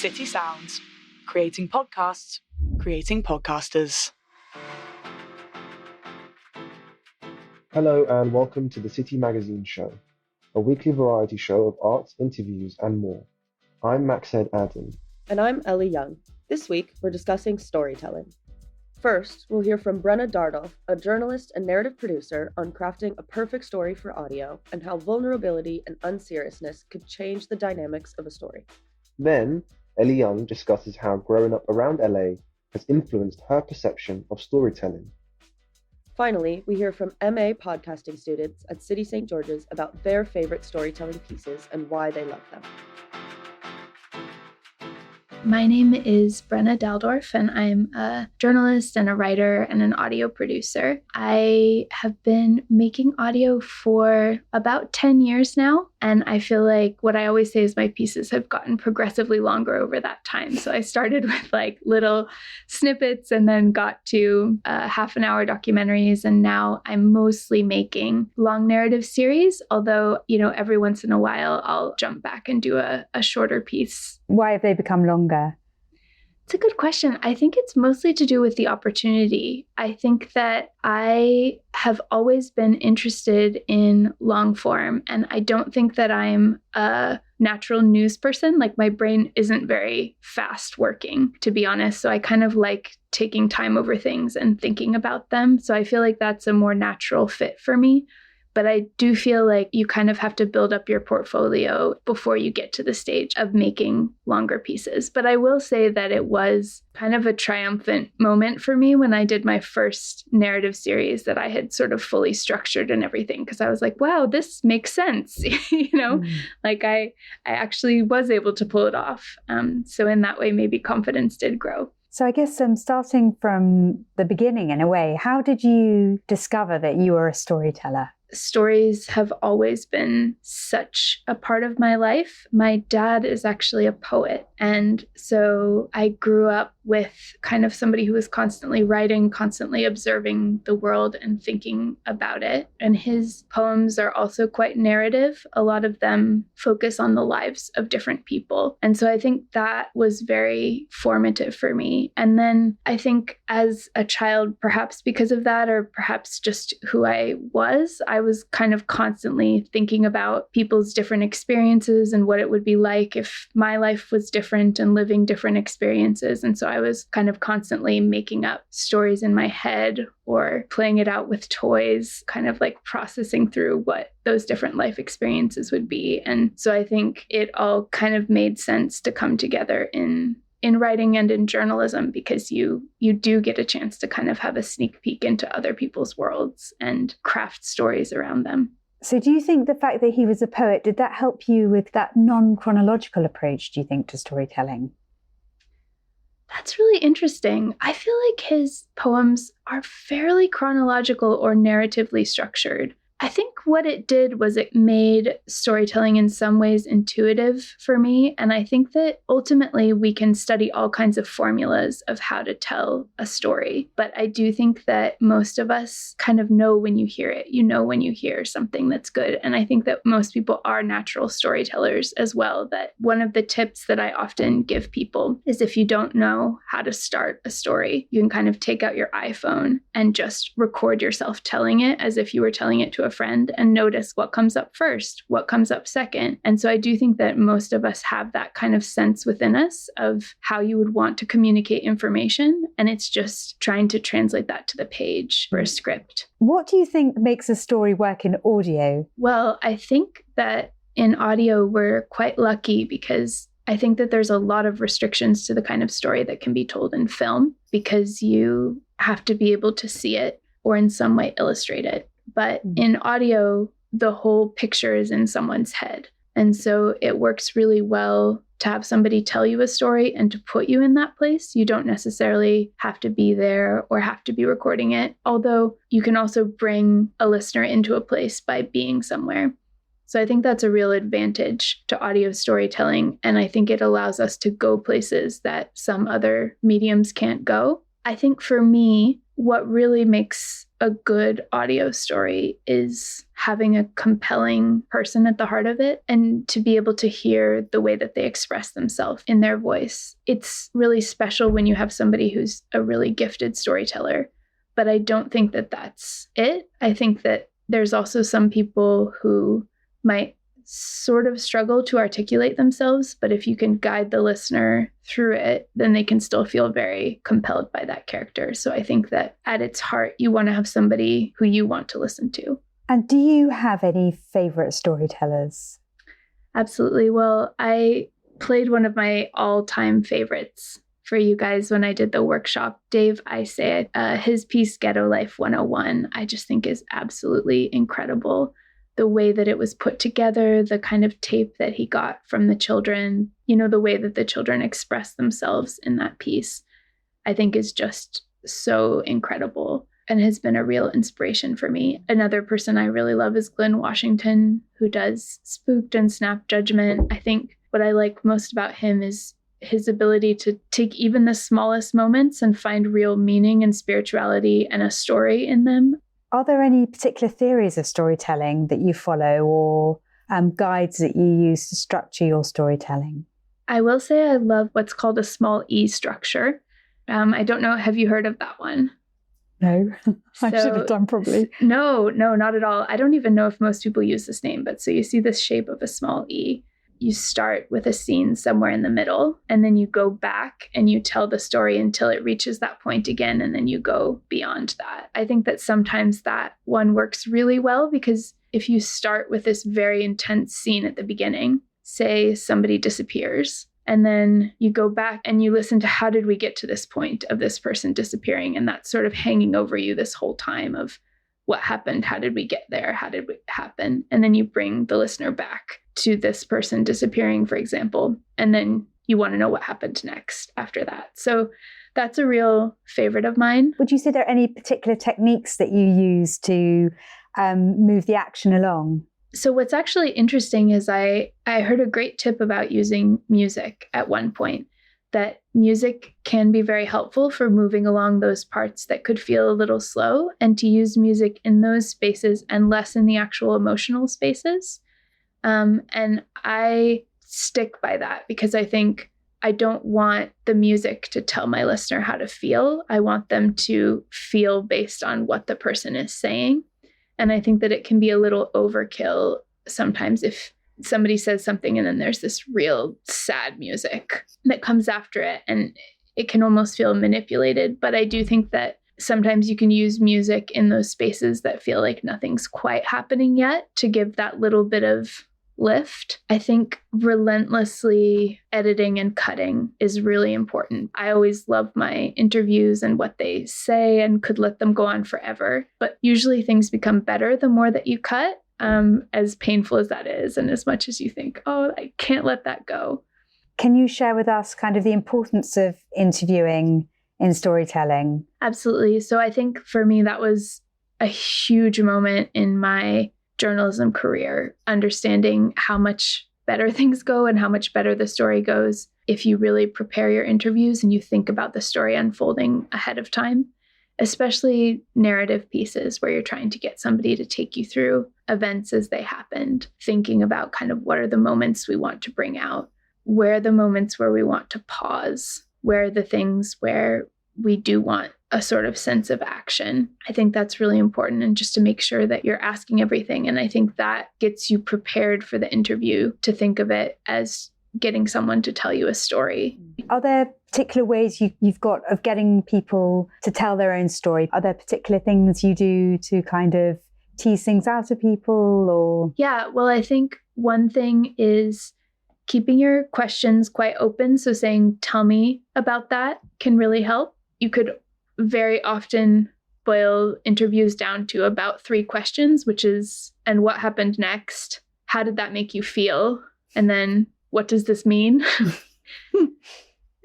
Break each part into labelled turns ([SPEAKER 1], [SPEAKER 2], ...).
[SPEAKER 1] City Sounds. Creating podcasts, creating podcasters.
[SPEAKER 2] Hello and welcome to the City Magazine Show, a weekly variety show of arts, interviews and more. I'm Maxed Adam.
[SPEAKER 3] And I'm Elly Young. This week, we're discussing storytelling. First, we'll hear from Brenna Daldorph, a journalist and narrative producer, on crafting a perfect story for audio and how vulnerability and unseriousness could change the dynamics of a story.
[SPEAKER 2] Then, Elly Young discusses how growing up around LA has influenced her perception of storytelling.
[SPEAKER 3] Finally, we hear from MA podcasting students at City St. George's about their favorite storytelling pieces and why they love them.
[SPEAKER 4] My name is Brenna Daldorph, and I'm a journalist and a writer and an audio producer. I have been making audio for about 10 years now, and I feel like what I always say is my pieces have gotten progressively longer over that time. So I started with like little snippets and then got to half an hour documentaries, and now I'm mostly making long narrative series, although, every once in a while I'll jump back and do a shorter piece.
[SPEAKER 5] Why have they become longer?
[SPEAKER 4] It's a good question. I think it's mostly to do with the opportunity. I think that I have always been interested in long form, and I don't think that I'm a natural news person. Like, my brain isn't very fast working, to be honest. So I kind of like taking time over things and thinking about them. So I feel like that's a more natural fit for me. But I do feel like you kind of have to build up your portfolio before you get to the stage of making longer pieces. But I will say that it was kind of a triumphant moment for me when I did my first narrative series that I had sort of fully structured and everything, because I was like, wow, this makes sense. Like I actually was able to pull it off. So in that way, maybe confidence did grow.
[SPEAKER 5] So I guess starting from the beginning in a way, how did you discover that you were a storyteller?
[SPEAKER 4] Stories have always been such a part of my life. My dad is actually a poet. And so I grew up with kind of somebody who was constantly writing, constantly observing the world and thinking about it. And his poems are also quite narrative. A lot of them focus on the lives of different people. And so I think that was very formative for me. And then I think as a child, perhaps because of that, or perhaps just who I was kind of constantly thinking about people's different experiences and what it would be like if my life was different and living different experiences. And so I was kind of constantly making up stories in my head or playing it out with toys, kind of like processing through what those different life experiences would be. And so I think it all kind of made sense to come together in writing and in journalism, because you do get a chance to kind of have a sneak peek into other people's worlds and craft stories around them.
[SPEAKER 5] So do you think the fact that he was a poet, did that help you with that non-chronological approach, do you think, to storytelling?
[SPEAKER 4] That's really interesting. I feel like his poems are fairly chronological or narratively structured. I think what it did was it made storytelling in some ways intuitive for me. And I think that ultimately we can study all kinds of formulas of how to tell a story. But I do think that most of us kind of know when you hear it. You know when you hear something that's good. And I think that most people are natural storytellers as well. That one of the tips that I often give people is, if you don't know how to start a story, you can kind of take out your iPhone and just record yourself telling it as if you were telling it to a friend, and notice what comes up first, what comes up second. And so I do think that most of us have that kind of sense within us of how you would want to communicate information. And it's just trying to translate that to the page for a script.
[SPEAKER 5] What do you think makes a story work in audio?
[SPEAKER 4] Well, I think that in audio, we're quite lucky, because I think that there's a lot of restrictions to the kind of story that can be told in film, because you have to be able to see it or in some way illustrate it. But in audio, the whole picture is in someone's head. And so it works really well to have somebody tell you a story and to put you in that place. You don't necessarily have to be there or have to be recording it, although you can also bring a listener into a place by being somewhere. So I think that's a real advantage to audio storytelling. And I think it allows us to go places that some other mediums can't go. I think for me, what really makes a good audio story is having a compelling person at the heart of it and to be able to hear the way that they express themselves in their voice. It's really special when you have somebody who's a really gifted storyteller, but I don't think that that's it. I think that there's also some people who might sort of struggle to articulate themselves, but if you can guide the listener through it, then they can still feel very compelled by that character. So I think that at its heart, you want to have somebody who you want to listen to.
[SPEAKER 5] And do you have any favorite storytellers?
[SPEAKER 4] Absolutely. Well, I played one of my all-time favorites for you guys when I did the workshop, Dave Isay. His piece, Ghetto Life 101, I just think is absolutely incredible. The way that it was put together, the kind of tape that he got from the children, the way that the children express themselves in that piece, I think is just so incredible and has been a real inspiration for me. Another person I really love is Glenn Washington, who does Spooked and Snap Judgment. I think what I like most about him is his ability to take even the smallest moments and find real meaning and spirituality and a story in them.
[SPEAKER 5] Are there any particular theories of storytelling that you follow or guides that you use to structure your storytelling?
[SPEAKER 4] I will say I love what's called a small E structure. I don't know. Have you heard of that one?
[SPEAKER 5] No, I should have done probably.
[SPEAKER 4] No, not at all. I don't even know if most people use this name, but so you see this shape of a small E. You start with a scene somewhere in the middle, and then you go back and you tell the story until it reaches that point again, and then you go beyond that. I think that sometimes that one works really well because if you start with this very intense scene at the beginning, say somebody disappears, and then you go back and you listen to how did we get to this point of this person disappearing, and that's sort of hanging over you this whole time of what happened, how did we get there, how did it happen, and then you bring the listener back to this person disappearing, for example, and then you want to know what happened next after that. So that's a real favorite of mine.
[SPEAKER 5] Would you say there are any particular techniques that you use to move the action along?
[SPEAKER 4] So what's actually interesting is I heard a great tip about using music at one point, that music can be very helpful for moving along those parts that could feel a little slow, and to use music in those spaces and less in the actual emotional spaces. And I stick by that because I think I don't want the music to tell my listener how to feel. I want them to feel based on what the person is saying. And I think that it can be a little overkill sometimes if somebody says something and then there's this real sad music that comes after it, and it can almost feel manipulated. But I do think that sometimes you can use music in those spaces that feel like nothing's quite happening yet to give that little bit of lift. I think relentlessly editing and cutting is really important. I always love my interviews and what they say and could let them go on forever. But usually things become better the more that you cut, as painful as that is, and as much as you think, oh, I can't let that go.
[SPEAKER 5] Can you share with us kind of the importance of interviewing in storytelling?
[SPEAKER 4] Absolutely. So I think for me, that was a huge moment in my journalism career, understanding how much better things go and how much better the story goes if you really prepare your interviews and you think about the story unfolding ahead of time, especially narrative pieces where you're trying to get somebody to take you through events as they happened, thinking about kind of what are the moments we want to bring out, where are the moments where we want to pause, where are the things where we do want a sort of sense of action. I think that's really important, and just to make sure that you're asking everything. And I think that gets you prepared for the interview to think of it as getting someone to tell you a story.
[SPEAKER 5] Are there particular ways you've got of getting people to tell their own story? Are there particular things you do to kind of tease things out of people? Or
[SPEAKER 4] Yeah, well, I think one thing is keeping your questions quite open. So saying, tell me about that can really help. You could very often boil interviews down to about 3 questions, which is, and what happened next? How did that make you feel? And then, what does this mean?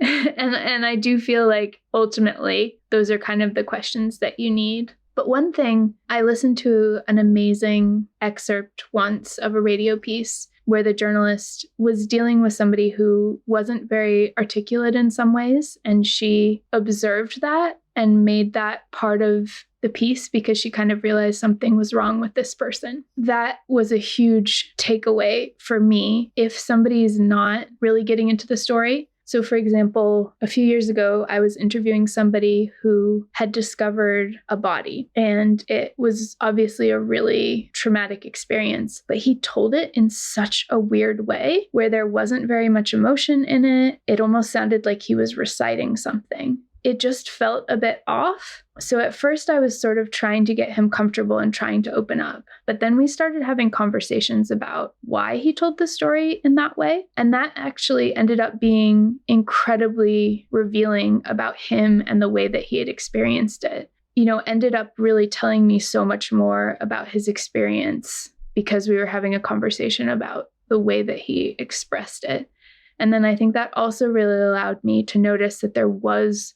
[SPEAKER 4] and I do feel like ultimately those are kind of the questions that you need. But one thing, I listened to an amazing excerpt once of a radio piece where the journalist was dealing with somebody who wasn't very articulate in some ways, and she observed that and made that part of the piece because she kind of realized something was wrong with this person. That was a huge takeaway for me. If somebody's not really getting into the story, so for example, a few years ago, I was interviewing somebody who had discovered a body, and it was obviously a really traumatic experience, but he told it in such a weird way where there wasn't very much emotion in it. It almost sounded like he was reciting something. It just felt a bit off. So at first I was sort of trying to get him comfortable and trying to open up. But then we started having conversations about why he told the story in that way. And that actually ended up being incredibly revealing about him and the way that he had experienced it. Ended up really telling me so much more about his experience because we were having a conversation about the way that he expressed it. And then I think that also really allowed me to notice that there was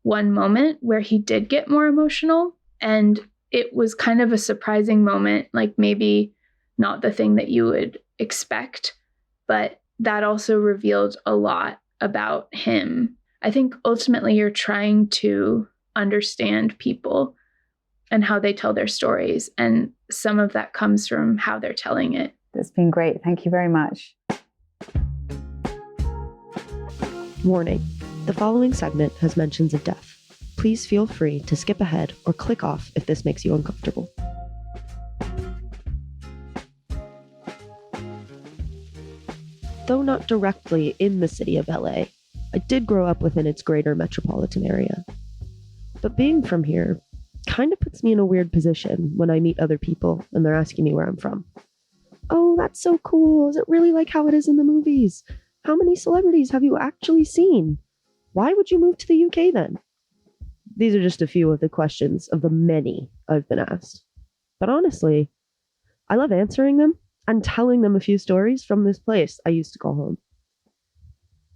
[SPEAKER 4] one moment where he did get more emotional, and it was kind of a surprising moment, like maybe not the thing that you would expect, but that also revealed a lot about him. I think ultimately you're trying to understand people and how they tell their stories, and some of that comes from how they're telling it.
[SPEAKER 5] That's been great. Thank you very much.
[SPEAKER 6] Warning. The following segment has mentions of death. Please feel free to skip ahead or click off if this makes you uncomfortable. Though not directly in the city of LA, I did grow up within its greater metropolitan area. But being from here kind of puts me in a weird position when I meet other people and they're asking me where I'm from. Oh, that's so cool. Is it really like how it is in the movies? How many celebrities have you actually seen? Why would you move to the UK then? These are just a few of the questions of the many I've been asked. But honestly, I love answering them and telling them a few stories from this place I used to call home.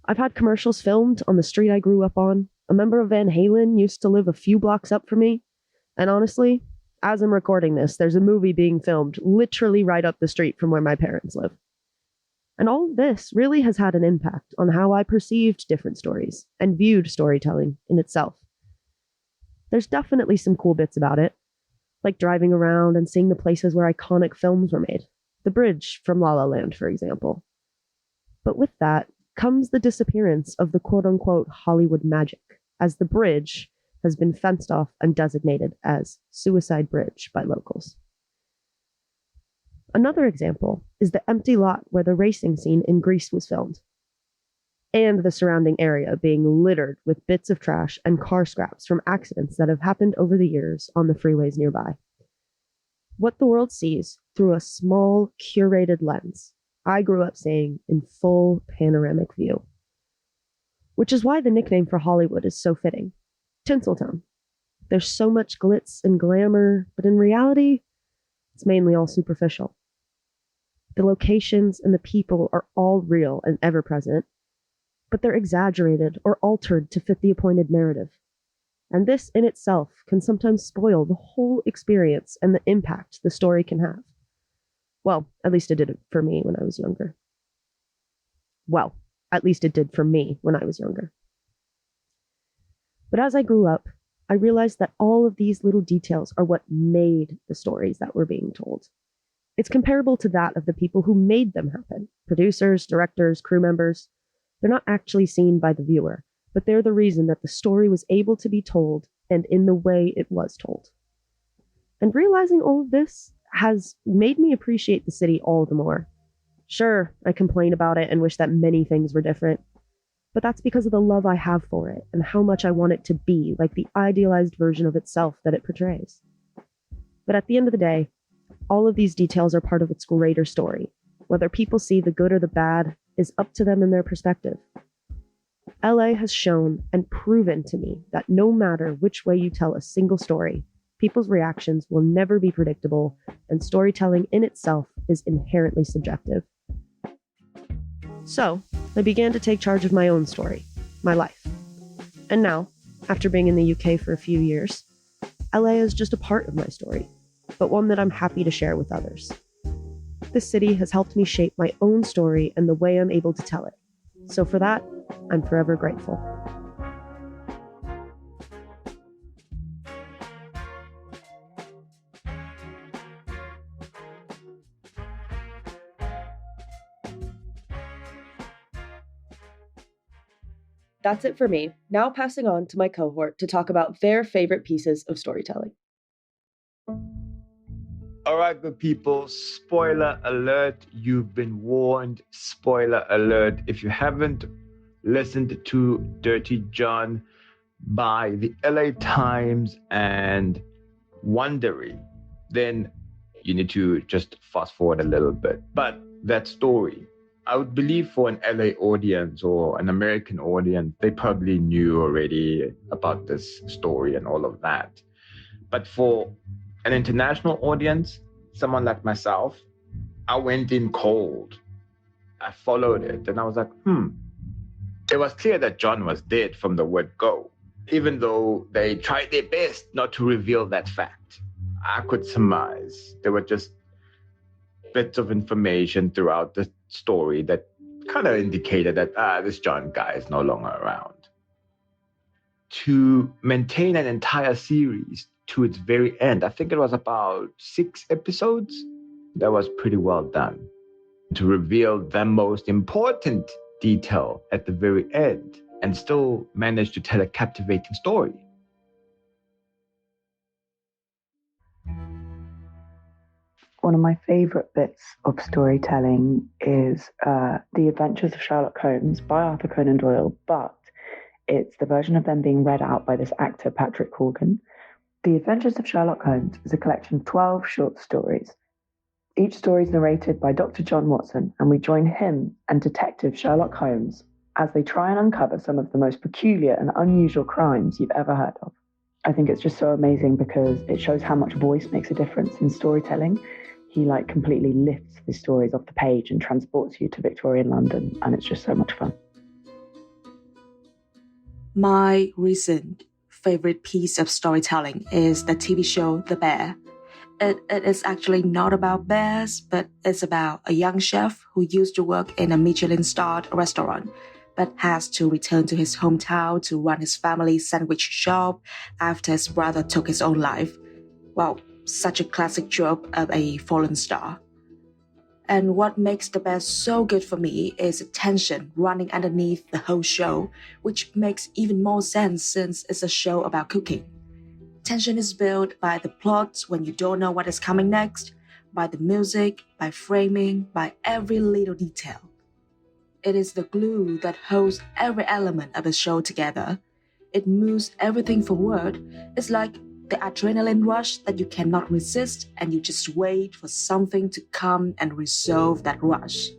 [SPEAKER 6] I've had commercials filmed on the street I grew up on. A member of Van Halen used to live a few blocks up from me. And honestly, as I'm recording this, there's a movie being filmed literally right up the street from where my parents live. And all of this really has had an impact on how I perceived different stories and viewed storytelling in itself. There's definitely some cool bits about it, like driving around and seeing the places where iconic films were made. The bridge from La La Land, for example. But with that comes the disappearance of the quote-unquote Hollywood magic, as the bridge has been fenced off and designated as Suicide Bridge by locals. Another example is the empty lot where the racing scene in Greece was filmed, and the surrounding area being littered with bits of trash and car scraps from accidents that have happened over the years on the freeways nearby. What the world sees through a small, curated lens, I grew up seeing in full panoramic view. Which is why the nickname for Hollywood is so fitting. Tinseltown. There's so much glitz and glamour, but in reality, it's mainly all superficial. The locations and the people are all real and ever-present, but they're exaggerated or altered to fit the appointed narrative. And this in itself can sometimes spoil the whole experience and the impact the story can have. Well, at least it did for me when I was younger. Well, at least it did for me when I was younger. But as I grew up, I realized that all of these little details are what made the stories that were being told. It's comparable to that of the people who made them happen. Producers, directors, crew members. They're not actually seen by the viewer, but they're the reason that the story was able to be told and in the way it was told. And realizing all of this has made me appreciate the city all the more. Sure, I complain about it and wish that many things were different, but that's because of the love I have for it and how much I want it to be like the idealized version of itself that it portrays. But at the end of the day, all of these details are part of its greater story. Whether people see the good or the bad is up to them and their perspective. LA has shown and proven to me that no matter which way you tell a single story, people's reactions will never be predictable, and storytelling in itself is inherently subjective. So, I began to take charge of my own story, my life. And now, after being in the UK for a few years, LA is just a part of my story, but one that I'm happy to share with others. This city has helped me shape my own story and the way I'm able to tell it. So for that, I'm forever grateful.
[SPEAKER 3] That's it for me. Now passing on to my cohort to talk about their favorite pieces of storytelling.
[SPEAKER 7] All right, good people, spoiler alert. You've been warned. Spoiler alert. If you haven't listened to Dirty John by the LA Times and Wondery, then you need to just fast forward a little bit. But that story, I would believe for an LA audience or an American audience, they probably knew already about this story and all of that. But for an international audience, someone like myself, I went in cold. I followed it and I was like, It was clear that John was dead from the word go, even though they tried their best not to reveal that fact. I could surmise there were just bits of information throughout the story that kind of indicated that this John guy is no longer around. To maintain an entire series to its very end, I think it was about 6 episodes, that was pretty well done. To reveal the most important detail at the very end and still manage to tell a captivating story.
[SPEAKER 8] One of my favourite bits of storytelling is The Adventures of Sherlock Holmes by Arthur Conan Doyle, but it's the version of them being read out by this actor, Patrick Horgan. The Adventures of Sherlock Holmes is a collection of 12 short stories. Each story is narrated by Dr. John Watson, and we join him and Detective Sherlock Holmes as they try and uncover some of the most peculiar and unusual crimes you've ever heard of. I think it's just so amazing because it shows how much voice makes a difference in storytelling. He completely lifts the stories off the page and transports you to Victorian London, and it's just so much fun.
[SPEAKER 1] My recent favorite piece of storytelling is the TV show The Bear. It is actually not about bears, but it's about a young chef who used to work in a Michelin-starred restaurant, but has to return to his hometown to run his family's sandwich shop after his brother took his own life. Well, such a classic trope of a fallen star. And what makes The Bear so good for me is the tension running underneath the whole show, which makes even more sense since it's a show about cooking. Tension is built by the plot when you don't know what is coming next, by the music, by framing, by every little detail. It is the glue that holds every element of a show together. It moves everything forward. It's like the adrenaline rush that you cannot resist, and you just wait for something to come and resolve that rush.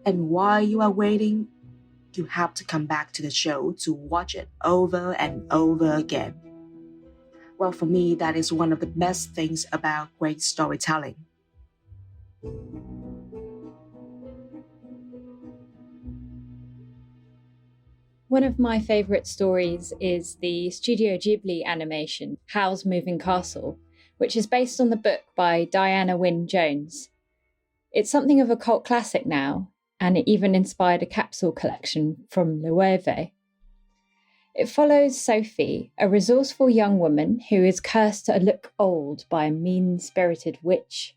[SPEAKER 1] And while you are waiting, you have to come back to the show to watch it over and over again. Well, for me, that is one of the best things about great storytelling.
[SPEAKER 9] One of my favourite stories is the Studio Ghibli animation, Howl's Moving Castle, which is based on the book by Diana Wynne Jones. It's something of a cult classic now, and it even inspired a capsule collection from Loewe. It follows Sophie, a resourceful young woman who is cursed to look old by a mean-spirited witch.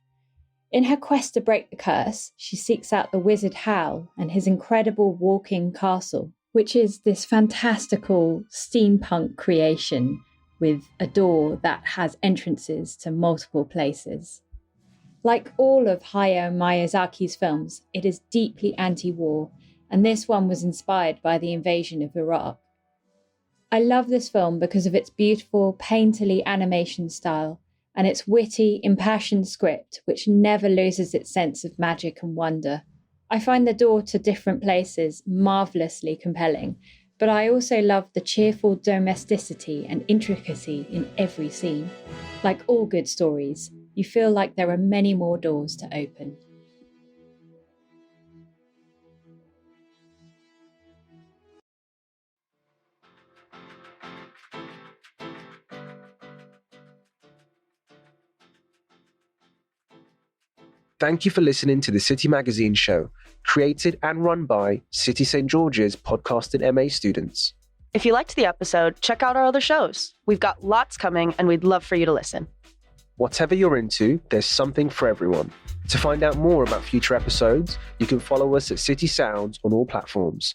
[SPEAKER 9] In her quest to break the curse, she seeks out the wizard Howl and his incredible walking castle, which is this fantastical steampunk creation with a door that has entrances to multiple places. Like all of Hayao Miyazaki's films, it is deeply anti-war, and this one was inspired by the invasion of Iraq. I love this film because of its beautiful, painterly animation style and its witty, impassioned script, which never loses its sense of magic and wonder. I find the door to different places marvellously compelling, but I also love the cheerful domesticity and intricacy in every scene. Like all good stories, you feel like there are many more doors to open.
[SPEAKER 2] Thank you for listening to the City Magazine Show, created and run by City St. George's podcasting MA students.
[SPEAKER 3] If you liked the episode, check out our other shows. We've got lots coming, and we'd love for you to listen.
[SPEAKER 2] Whatever you're into, there's something for everyone. To find out more about future episodes, you can follow us at City Sounds on all platforms.